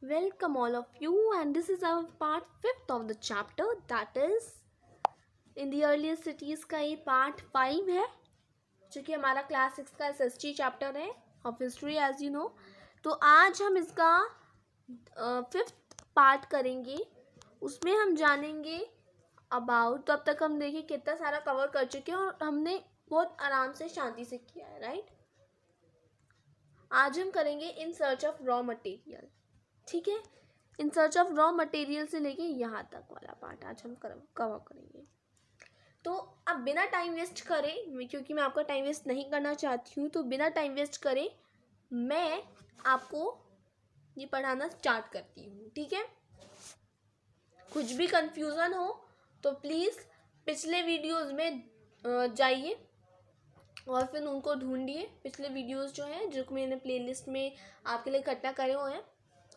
Welcome all of you, and this is our part 5th of the chapter, that is in the earliest cities का ये part 5 है जो कि हमारा class 6 का SST चैप्टर है of history as you know. तो आज हम इसका 5th पार्ट करेंगे, उसमें हम जानेंगे अबाउट। तो अब तक हम देखिए कितना सारा कवर कर चुके हैं और हमने बहुत आराम से शांति से किया है, राइट। आज हम करेंगे in search of raw material, ठीक है। In search of raw material से लेके यहाँ तक वाला पार्ट आज हम कवर करेंगे। तो अब बिना टाइम वेस्ट करें, क्योंकि मैं आपका टाइम वेस्ट नहीं करना चाहती हूँ, तो बिना टाइम वेस्ट करें मैं आपको ये पढ़ाना स्टार्ट करती हूँ, ठीक है। कुछ भी कंफ्यूजन हो तो प्लीज़ पिछले वीडियोस में जाइए और फिर उनको ढूंढिए। पिछले वीडियोस जो हैं जो मैंने प्लेलिस्ट में आपके लिए इकट्ठा करे हुए हैं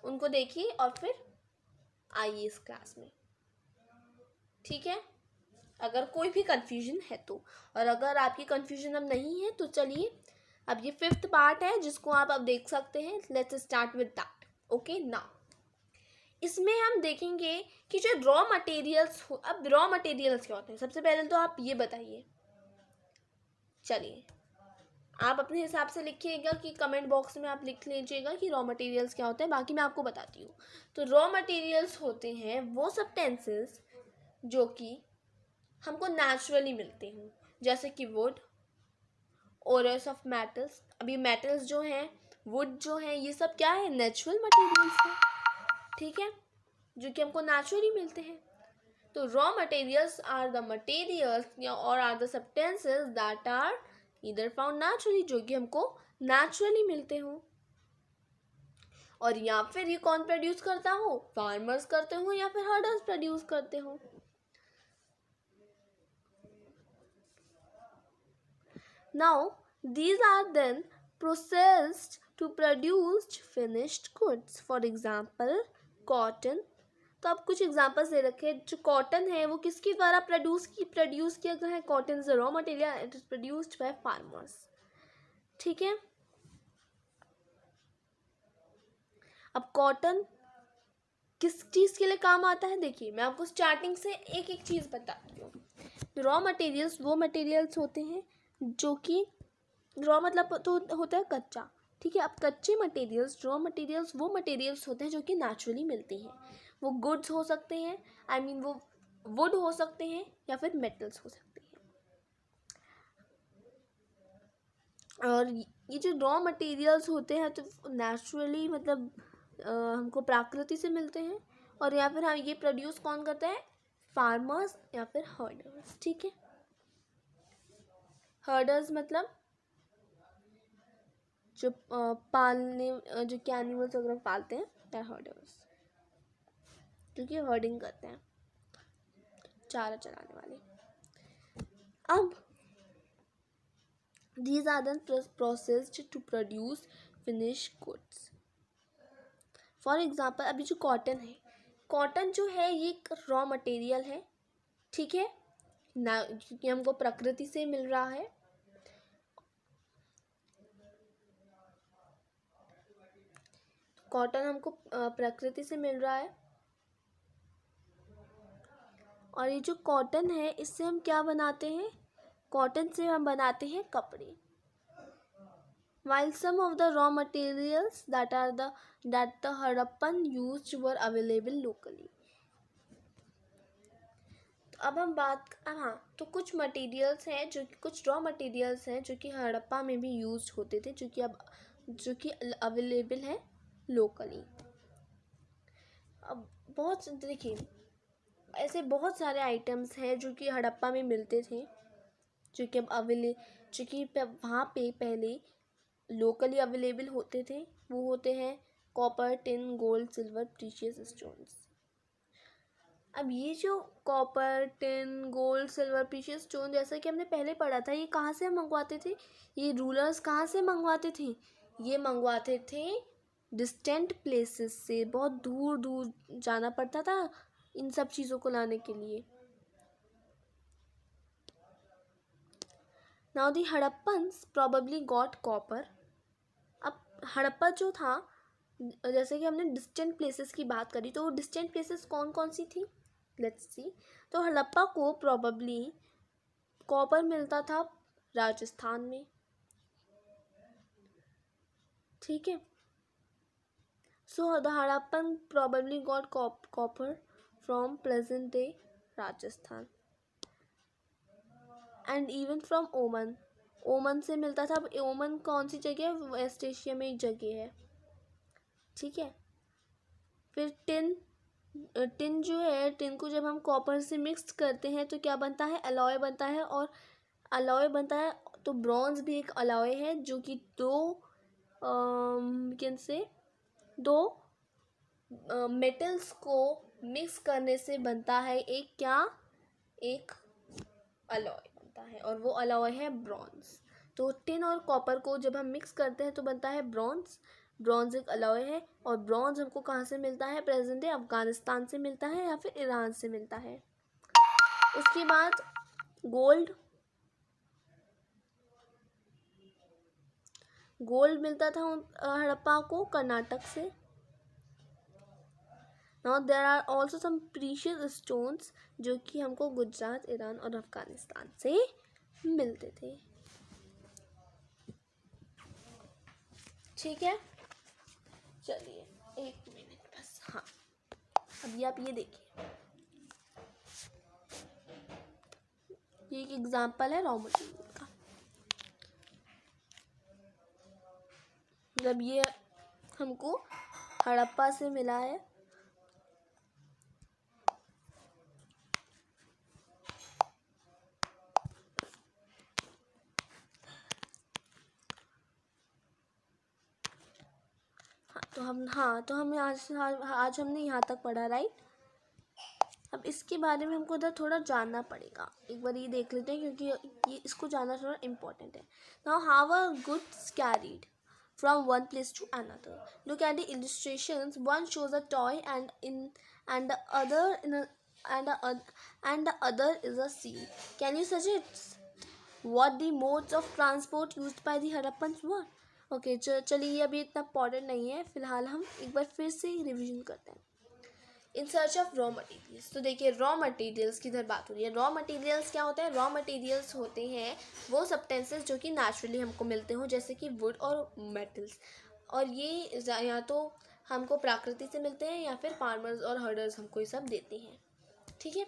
उनको देखिए और फिर आइए इस क्लास में, ठीक है। अगर कोई भी कंफ्यूजन है तो, और अगर आपकी कंफ्यूजन अब नहीं है तो चलिए अब ये 5th पार्ट है जिसको आप अब देख सकते हैं। Let's start with that, okay. Now इसमें हम देखेंगे कि जो रॉ मटेरियल्स अब रॉ मटेरियल्स क्या होते हैं। सबसे पहले तो आप ये बताइए, चलिए आप अपने हिसाब से लिखिएगा कि कमेंट बॉक्स में आप लिख लीजिएगा कि रॉ मटेरियल्स क्या होते हैं, बाकी मैं आपको बताती हूँ। तो रॉ मटेरियल्स होते हैं वो सब्सटेंसेस जो कि हमको नेचुरली मिलते हैं, जैसे कि वुड, ओरस ऑफ मेटल्स। अभी मेटल्स जो हैं, वुड जो है, ये सब क्या है, नेचुरल मटेरियल्स है, ठीक है, जो कि हमको नेचुरली मिलते हैं। तो raw materials are the materials or are the substances that are either found naturally, जो कि हमको नेचुरली मिलते हो। और या फिर ये कौन प्रोड्यूस करता हो, फार्मर्स करते हो या फिर हर्डर्स प्रोड्यूस करते हो। Now, these are then processed to produce finished goods. For example, cotton. तो अब कुछ एग्जांपल्स दे रखे हैं। जो कॉटन है वो किसके द्वारा प्रोड्यूस किया गया है। Cotton is a raw material, it is produced by farmers, ठीक है। अब कॉटन किस चीज़ के लिए काम आता है, देखिए मैं आपको स्टार्टिंग से एक एक चीज़ बताती हूँ। रॉ मटेरियल्स वो मटेरियल्स होते हैं जो कि रॉ मतलब तो होता है कच्चा, ठीक है। अब कच्चे मटेरियल्स, रॉ मटेरियल्स वो मटेरियल्स होते हैं जो कि नेचुरली मिलते हैं। वो गुड्स हो सकते हैं, आई मीन वो वुड हो सकते हैं या फिर मेटल्स हो सकते हैं। और ये जो रॉ मटेरियल्स होते हैं तो नेचुरली मतलब हमको प्रकृति से मिलते हैं, और या फिर हम ये प्रोड्यूस कौन करता है, फार्मर्स या फिर हर्डर्स, ठीक है। हर्डर्स मतलब जो पालने जो कि एनिमल्स वगैरह पालते हैं, या हर्डर्स जो कि हर्डिंग करते हैं, चारा चराने वाले। अब these are then processed to produce finished goods. For example अभी जो कॉटन है, कॉटन जो है ये एक रॉ मटेरियल है, ठीक है ना, क्योंकि हमको प्रकृति से मिल रहा है। कॉटन हमको प्रकृति से मिल रहा है, और ये जो कॉटन है इससे हम क्या बनाते हैं, कॉटन से हम बनाते हैं कपड़े। While some of the raw materials that the Harappan used were available locally. तो अब हम हाँ, तो कुछ मटेरियल्स हैं जो कि कुछ रॉ मटेरियल्स हैं जो कि हड़प्पा में भी यूज होते थे, जो कि अवेलेबल है लोकली। अब बहुत देखिए ऐसे बहुत सारे आइटम्स हैं जो कि हड़प्पा में मिलते थे, जो कि अब जो कि वहाँ पे पहले लोकली अवेलेबल होते थे। वो होते हैं copper, tin, gold, silver, precious stones. अब ये जो copper, tin, gold, silver, precious stone, जैसा कि हमने पहले पढ़ा था, ये कहाँ से मंगवाते थे, ये रूलर्स कहाँ से मंगवाते थे, ये मंगवाते थे डिस्टेंट प्लेसेस से, बहुत दूर दूर जाना पड़ता था इन सब चीज़ों को लाने के लिए। Now the Harappans probably got copper. अब हड़प्पा जो था जैसे कि हमने डिस्टेंट प्लेसेस की बात करी, तो डिस्टेंट प्लेसेस कौन कौन सी थी, लेट्स सी। तो हड़प्पा को प्रॉबेबली कॉपर मिलता था राजस्थान में, ठीक है। So the Harappan probably got copper from present day Rajasthan and even from ओमन। ओमन से मिलता था। ओमन कौन सी जगह है, वेस्ट एशिया में एक जगह है, ठीक है। फिर टिन जो है, टिन को जब हम कॉपर से मिक्स करते हैं तो क्या बनता है, अलॉय बनता है। और अलॉय बनता है तो ब्रॉन्ज भी एक अलॉय है, जो कि दो मेटल्स को मिक्स करने से बनता है एक क्या, एक अलॉय बनता है, और वो अलॉय है ब्रॉन्ज। तो टिन और कॉपर को जब हम मिक्स करते हैं तो बनता है ब्रॉन्ज। ब्रॉन्ज एक अलॉय है, और ब्रॉन्ज हमको कहाँ से मिलता है, प्रेजेंट डे अफगानिस्तान से मिलता है या फिर ईरान से मिलता है। उसके बाद गोल्ड मिलता था हड़प्पा को कर्नाटक से। Now there are also some precious stones जो कि हमको गुजरात, ईरान और अफगानिस्तान से मिलते थे, ठीक है। चलिए एक मिनट बस, हाँ। अभी आप ये देखिए, ये एक एग्जांपल है रॉ मटेरियल का। जब ये हमको हड़प्पा से मिला है, तो हम आज हमने यहाँ तक पढ़ा, राइट। अब इसके बारे में हमको इधर थोड़ा जानना पड़ेगा, एक बार ये देख लेते हैं क्योंकि ये इसको जानना थोड़ा इम्पोर्टेंट है। Now how are goods carried from one place to another. Look at the illustrations. One shows a toy and the other in a, and the other is a sea. Can you suggest what the modes of transport used by the Harappans were? Okay, चलिए ये अभी इतना important नहीं है, फिलहाल हम एक बार फिर से रिवीजन करते हैं। In search of raw materials, तो देखिए रॉ मटेरियल्स की इधर बात हो रही है। रॉ मटेरियल्स क्या होता है, रॉ मटेरियल्स होते हैं वो सब्सटेंसेस जो कि नेचुरली हमको मिलते हो, जैसे कि वुड और मेटल्स। और ये या तो हमको प्रकृति से मिलते हैं या फिर फार्मर्स और हर्डर्स हमको ये सब देते हैं, ठीक है।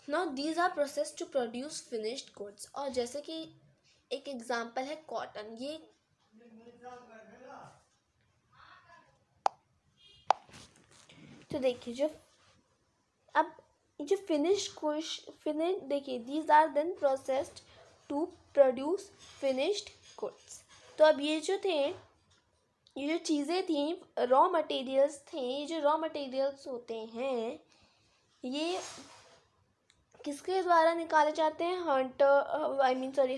Now these are process to produce finished goods. और जैसे कि एक एग्जांपल है कॉटन। ये तो देखिए जो फिनिश देखिए, these are then processed to produce finished goods. तो अब ये जो चीज़ें थी, रॉ मटेरियल्स थे, ये जो रॉ मटेरियल्स होते हैं ये किसके द्वारा निकाले जाते हैं,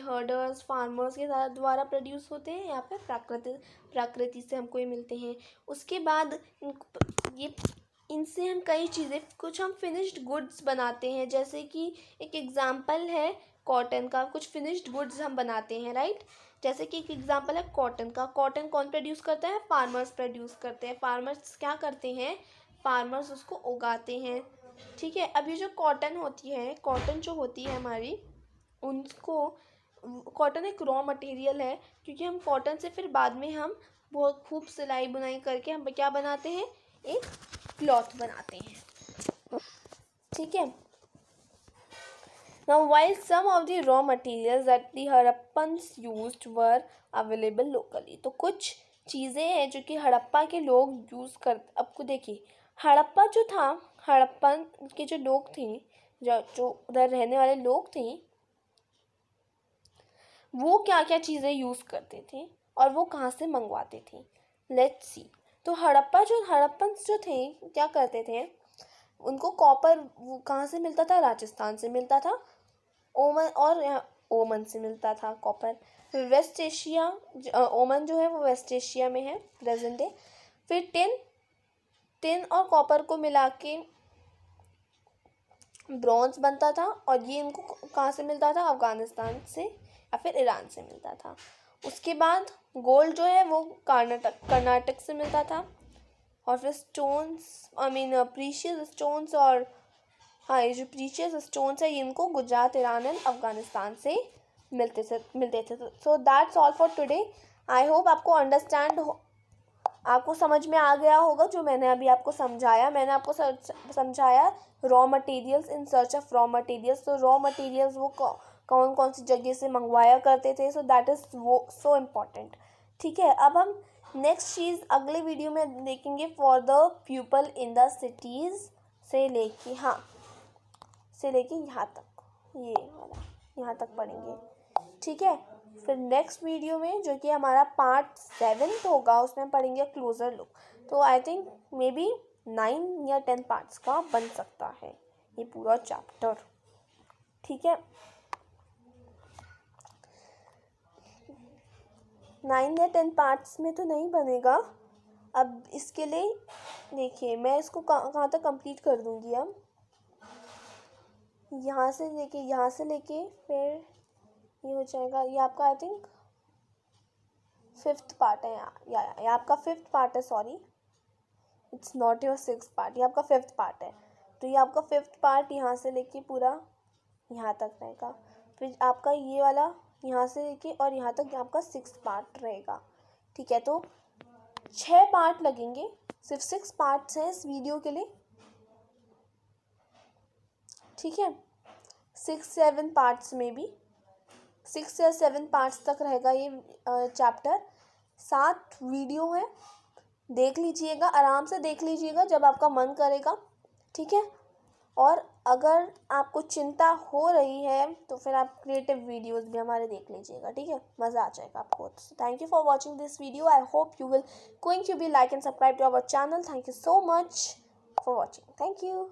हर्डर्स, फार्मर्स के द्वारा प्रोड्यूस होते हैं या फिर प्रकृति से हमको ये मिलते हैं। उसके बाद ये इनसे हम कई चीज़ें, कुछ हम फिनिश्ड गुड्स बनाते हैं, जैसे कि एक एग्जांपल है कॉटन का, कुछ फिनिश्ड गुड्स हम बनाते हैं, राइट। जैसे कि एक एग्जांपल है कॉटन का। कॉटन कौन प्रोड्यूस करता है, फार्मर्स प्रोड्यूस करते हैं। फार्मर्स क्या करते हैं, फार्मर्स उसको उगाते हैं, ठीक है। अब ये जो कॉटन होती है, कॉटन जो होती है हमारी, उनको कॉटन एक रॉ मटेरियल है, क्योंकि हम कॉटन से फिर बाद में हम बहुत खूब सिलाई बुनाई करके हम क्या बनाते हैं, एक क्लॉथ बनाते हैं, ठीक है। Now, while some of the raw materials that the Harappans used were available locally, तो कुछ चीज़ें हैं जो कि हड़प्पा के लोग यूज़ कर, आपको देखिए हड़प्पा जो था, हड़प्पन के जो लोग थे, जो उधर रहने वाले लोग थे, वो क्या क्या चीज़ें यूज़ करते थे और वो कहाँ से मंगवाते थे, लेट्स सी। तो हड़प्पन्स जो थे क्या करते थे, उनको कॉपर कहाँ से मिलता था, राजस्थान से मिलता था, ओमन से मिलता था कॉपर। फिर वेस्ट एशिया, ओमन जो है वो वेस्ट एशिया में है प्रेजेंट डे। फिर टिन और कॉपर को मिला के ब्रॉन्ज बनता था, और ये इनको कहाँ से मिलता था, अफगानिस्तान से या फिर ईरान से मिलता था। उसके बाद गोल्ड जो है वो कर्नाटक से मिलता था, और फिर स्टोन्स प्रीशियस स्टोन्स, और हाँ ये जो प्रीशियस स्टोन्स है इनको गुजरात, ईरान एंड अफगानिस्तान से मिलते थे। So that's all for today. I hope आपको आपको समझ में आ गया होगा जो मैंने अभी आपको समझाया। मैंने आपको समझाया raw materials, in search of raw materials. तो रॉ मटेरियल्स वो कौन कौन सी जगह से मंगवाया करते थे। सो दैट इज़ वो सो इम्पॉर्टेंट। ठीक है, अब हम नेक्स्ट चीज़ अगले वीडियो में देखेंगे for the people in the cities से लेके यहाँ तक, ये वाला यहाँ तक पढ़ेंगे। ठीक है, फिर नेक्स्ट वीडियो में जो कि हमारा पार्ट 7 होगा उसमें पढ़ेंगे क्लोजर लुक। तो आई थिंक मे बी 9 या 10 पार्ट्स का बन सकता है ये पूरा चैप्टर। ठीक है, 9 या 10 पार्ट्स में तो नहीं बनेगा। अब इसके लिए देखिए मैं इसको कहाँ तक कंप्लीट कर दूँगी। अब यहाँ से लेके फिर ये हो जाएगा, ये आपका आई थिंक 5th पार्ट है। या आपका 5th पार्ट है, sorry it's not your 6th part, ये आपका 5th पार्ट है। तो ये आपका 5th पार्ट यहाँ से लेके पूरा यहाँ तक रहेगा। फिर आपका ये वाला यहाँ से लेके और यहाँ तक आपका 6th पार्ट रहेगा। ठीक है, तो 6 पार्ट लगेंगे, सिर्फ 6 पार्ट्स हैं इस वीडियो के लिए। ठीक है, 6-7 पार्ट्स में भी 6 या 7 पार्ट्स तक रहेगा ये चैप्टर। 7 वीडियो है, देख लीजिएगा, आराम से देख लीजिएगा जब आपका मन करेगा। ठीक है, और अगर आपको चिंता हो रही है तो फिर आप क्रिएटिव वीडियोस भी हमारे देख लीजिएगा। ठीक है, मज़ा आ जाएगा आपको। Thank you for watching this video. I hope you will going to be like and subscribe to our channel. Thank you so much for watching. Thank you.